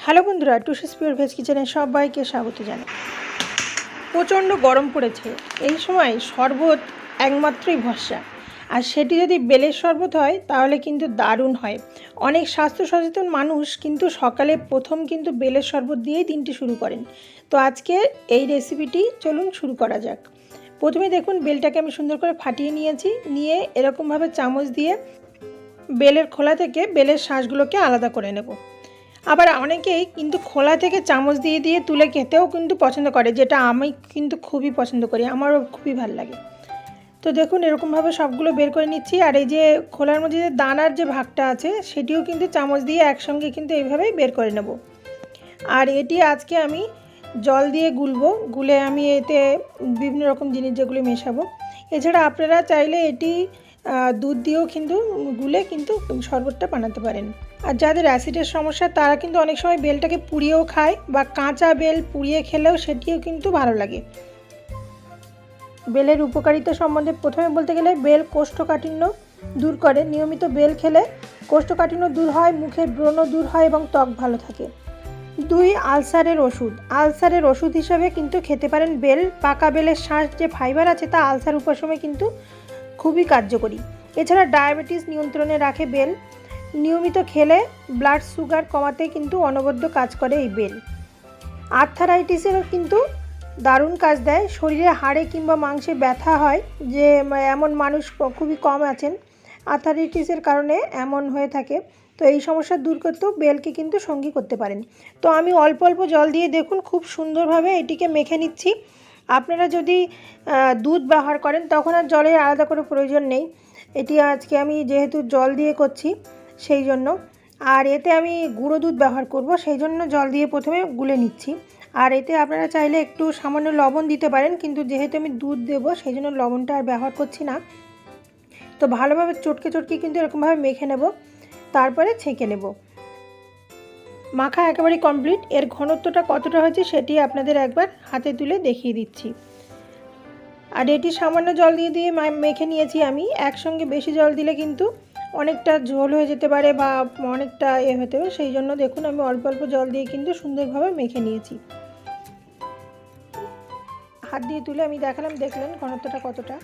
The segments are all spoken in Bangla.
হ্যালো বন্ধুরা, টুসিস পিওর ভেজ কিচেনে সবাইকে স্বাগত জানাই। প্রচণ্ড গরম পড়েছে, এই সময় শরবত একমাত্রই ভরসা। আর সেটি যদি বেলের শরবত হয় তাহলে কিন্তু দারুণ হয়। অনেক স্বাস্থ্য সচেতন মানুষ কিন্তু সকালে প্রথম কিন্তু বেলের শরবত দিয়েই দিনটি শুরু করেন। তো আজকে এই রেসিপিটি চলুন শুরু করা যাক। প্রথমে দেখুন, বেলটাকে আমি সুন্দর করে ফাটিয়ে নিয়েছি। নিয়ে এরকমভাবে চামচ দিয়ে বেলের খোলা থেকে বেলের শাঁসগুলোকে আলাদা করে নেব। আবার অনেকেই কিন্তু খোলা থেকে চামচ দিয়ে দিয়ে তুলে খেতেও কিন্তু পছন্দ করে, যেটা আমি কিন্তু খুবই পছন্দ করি, আমারও খুবই ভালো লাগে। তো দেখুন, এরকমভাবে সবগুলো বের করে নিচ্ছি। আর এই যে খোলার মধ্যে যে দানার যে ভাগটা আছে সেটিও কিন্তু চামচ দিয়ে একসঙ্গে কিন্তু এইভাবেই বের করে নেব। আর এটি আজকে আমি জল দিয়ে গুলে আমি এতে বিভিন্ন রকম জিনিস যেগুলো মেশাবো। এছাড়া আপনারা চাইলে এটি দুধ দিয়েও কিন্তু গুলে কিন্তু শরবতটা বানাতে পারেন। আর যাদের অ্যাসিডের সমস্যা তারা কিন্তু অনেক সময় বেলটাকে পুড়িয়েও খায়, বা কাঁচা বেল পুড়িয়ে খেলেও সেটিও কিন্তু ভালো লাগে। বেলের উপকারিতা সম্বন্ধে প্রথমে বলতে গেলে, বেল কোষ্ঠকাঠিন্য দূর করে। নিয়মিত বেল খেলে কোষ্ঠকাঠিন্য দূর হয়, মুখের ব্রণ দূর হয় এবং ত্বক ভালো থাকে। 2, আলসারের ওষুধ হিসাবে কিন্তু খেতে পারেন বেল। পাকা বেলের শাঁস যে ফাইবার আছে তা আলসার উপশমে কিন্তু খুবই কার্যকরী। এছাড়া ডায়াবেটিস নিয়ন্ত্রণে রাখে বেল। নিয়মিত খেলে ব্লাড সুগার কমাতে কিন্তু অনবদ্য কাজ করে এই বেল। আর্থারাইটিসেরও কিন্তু দারুণ কাজ দেয়। শরীরে হাড়ে কিংবা মাংসে ব্যথা হয়, যে এমন মানুষ খুবই কম আছেন আর্থারাইটিসের কারণে এমন হয়ে থাকে। তো এই সমস্যা দূর করতেও বেলকে কিন্তু সঙ্গী করতে পারেন। তো আমি অল্প অল্প জল দিয়ে দেখুন খুব সুন্দরভাবে এটিকে মেখে নিচ্ছি। আপনারা যদি দুধ ব্যবহার করেন তখন আর জলের আলাদা করে প্রয়োজন নেই। এটি আজকে আমি যেহেতু জল দিয়ে করছি সেই জন্য। আর এতে আমি গুঁড়ো দুধ ব্যবহার করব, সেই জন্য জল দিয়ে প্রথমে গুলে নিচ্ছি। আর এতে আপনারা চাইলে একটু সামান্য লবণ দিতে পারেন, কিন্তু যেহেতু আমি দুধ দেবো সেই জন্য লবণটা আর ব্যবহার করছি না। তো ভালোভাবে চটকে কিন্তু এরকমভাবে মেখে নেব, তারপরে ছেঁকে নেব। মাখা একেবারে কমপ্লিট। এর ঘনত্বটা কতটা হয়েছে সেটি আপনাদের একবার হাতে তুলে দেখিয়ে দিচ্ছি। আর এটি সামান্য জল দিয়ে দিয়ে মেখে নিয়েছি আমি। একসঙ্গে বেশি জল দিলে কিন্তু অনেকটা ঝোল হয়ে যেতে পারে বা অনেকটা হতে পারে, সেই জন্য দেখুন আমি অল্প অল্প জল দিয়ে কিন্তু সুন্দরভাবে মেখে নিয়েছি। হাত দিয়ে তুলে আমি দেখলেন ঘনত্বটা কতটা।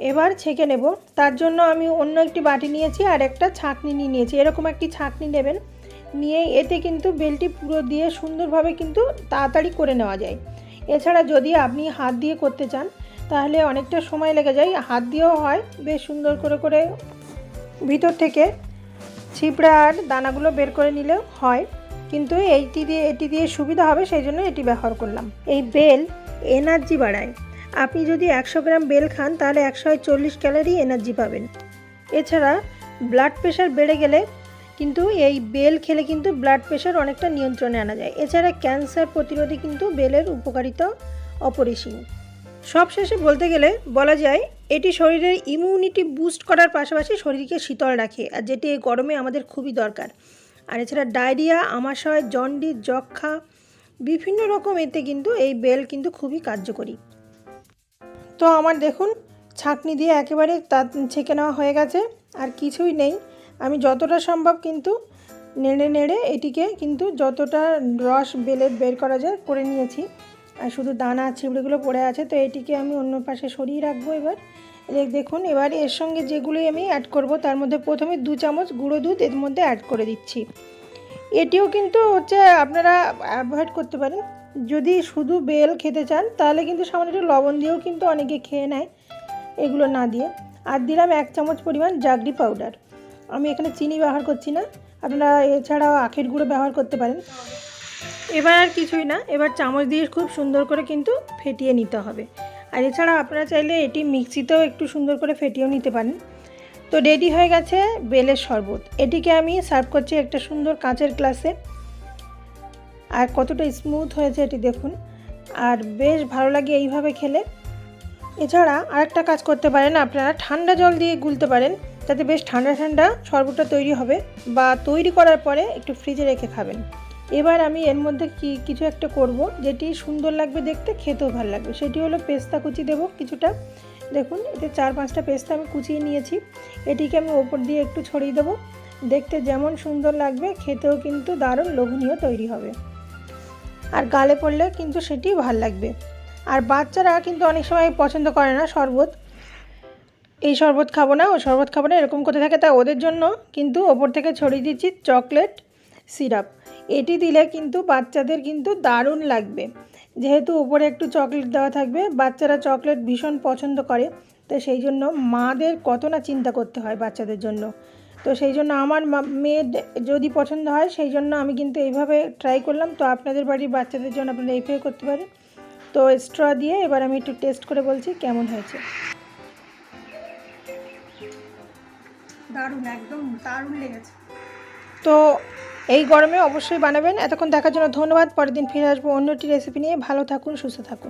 এবার ছেঁকে নেব। তার জন্য আমি অন্য একটি বাটি নিয়েছি আর একটা ছাঁকনি নিয়েছি। এরকম একটি ছাঁকনি নেবেন, নিয়ে এতে কিন্তু বেলটি পুরো দিয়ে সুন্দরভাবে কিন্তু তাড়াতাড়ি করে নেওয়া যায়। এছাড়া যদি আপনি হাত দিয়ে করতে চান তাহলে অনেকটা সময় লেগে যায়, হাত দিয়েও হয়। বেশ সুন্দর করে ভিতর থেকে ছিপড়া আর দানাগুলো বের করে নিলেও হয়, কিন্তু এটি দিয়ে সুবিধা হবে, সেই জন্য এটি ব্যবহার করলাম। এই বেল এনার্জি বাড়ায়। আপনি যদি 100 গ্রাম বেল খান তাহলে 140 ক্যালোরি এনার্জি পাবেন। এছাড়া ব্লাড প্রেশার বেড়ে গেলে কিন্তু এই বেল খেলে কিন্তু ব্লাড প্রেশার অনেকটা নিয়ন্ত্রণে আনা যায়। এছাড়া ক্যান্সার প্রতিরোধে কিন্তু বেলের উপকারিতা অপরিসীম। সবশেষে বলতে গেলে বলা যায় এটি শরীরের ইমিউনিটি বুস্ট করার পাশাপাশি শরীরকে শীতল রাখে, আর যেটি এই গরমে আমাদের খুবই দরকার। আর এছাড়া ডায়রিয়া, আমাশয়, জন্ডিস, যক্ষা বিভিন্ন রকম এতে কিন্তু এই বেল কিন্তু খুবই কার্যকরী। তো আমার দেখুন ছাঁকনি দিয়ে একেবারে ছেঁকে নেওয়া হয়ে গেছে, আর কিছুই নেই। আমি যতটা সম্ভব কিন্তু নেড়ে এটিকে কিন্তু যতটা রস বেলের বের করা যায় করে নিয়েছি। আর শুধু দানা ছিবড়েগুলো পড়ে আছে, তো এটিকে আমি অন্য পাশে সরিয়ে রাখবো। এবার দেখুন, এবার এর সঙ্গে যেগুলোই আমি অ্যাড করব তার মধ্যে প্রথমে 2 চামচ গুঁড়ো দুধ এর মধ্যে অ্যাড করে দিচ্ছি। এটিও কিন্তু আপনারা অ্যাভয়েড করতে পারেন। যদি শুধু বেল খেতে চান তাহলে কিন্তু সামান্য একটু লবণ দিয়েও কিন্তু অনেকে খেয়ে নেয় এগুলো না দিয়ে। আর দিলাম 1 চামচ পরিমাণ জাগরি পাউডার। আমি এখানে চিনি ব্যবহার করছি না, আপনারা এছাড়াও আখের গুঁড়ো ব্যবহার করতে পারেন। এবার আর কিছুই না, এবার চামচ দিয়ে খুব সুন্দর করে কিন্তু ফেটিয়ে নিতে হবে। আর এছাড়া আপনারা চাইলে এটি মিক্সিতেও একটু সুন্দর করে ফেটিয়েও নিতে পারেন। তো রেডি হয়ে গেছে বেলের শরবত। এটিকে আমি সার্ভ করছি একটা সুন্দর কাঁচের গ্লাসে। আর কতটা স্মুথ হয়েছে এটি দেখুন, আর বেশ ভালো লাগে এইভাবে খেলে। এছাড়া আরেকটা কাজ করতে পারেন, আপনারা ঠান্ডা জল দিয়ে গুলতে পারেন, যাতে বেশ ঠান্ডা ঠান্ডা শরবতটা তৈরি হবে, বা তৈরি করার পরে একটু ফ্রিজে রেখে খাবেন। এবার আমি এর মধ্যে কিছু একটা করব যেটি সুন্দর লাগবে দেখতে, খেতেও ভালো লাগবে। সেটি হলো পেস্তা কুচি দেব কিছুটা। দেখুন এতে 4-5টা পেস্তা আমি কুচিয়ে নিয়েছি। এটিকে আমি ওপর দিয়ে একটু ছড়িয়ে দেবো, দেখতে যেমন সুন্দর লাগবে খেতেও কিন্তু দারুণ লোভনীয় তৈরি হবে, আর গালে পড়লে কিন্তু সেটি ভাল লাগবে। আর বাচ্চারা কিন্তু অনেক সময় পছন্দ করে না শরবত, এই শরবত খাবো না ও শরবত খাবো না এরকম করতে থাকে, তাই ওদের জন্য কিন্তু ওপর থেকে ছড়িয়ে দিচ্ছি চকলেট সিরাপ। এটি দিলে কিন্তু বাচ্চাদের কিন্তু দারুণ লাগবে, যেহেতু ওপরে একটু চকলেট দেওয়া থাকবে, বাচ্চারা চকলেট ভীষণ পছন্দ করে, তো সেই জন্য মাদের কত না চিন্তা করতে হয় বাচ্চাদের জন্য। তো সেই জন্য আমার মেয়ের যদি পছন্দ হয় সেই জন্য আমি কিন্তু এইভাবে ট্রাই করলাম। তো আপনাদের বাড়ির বাচ্চাদের জন্য আপনারা এইভাবে করতে পারেন। তো স্ট্র দিয়ে এবার আমি একটু টেস্ট করে বলছি কেমন হয়েছে। দারুণ, একদম দারুণ লেগেছে। তো এই গরমে অবশ্যই বানাবেন। এতক্ষণ দেখার জন্য ধন্যবাদ। পরের দিন ফিরে আসবো অন্য একটি রেসিপি নিয়ে। ভালো থাকুন, সুস্থ থাকুন।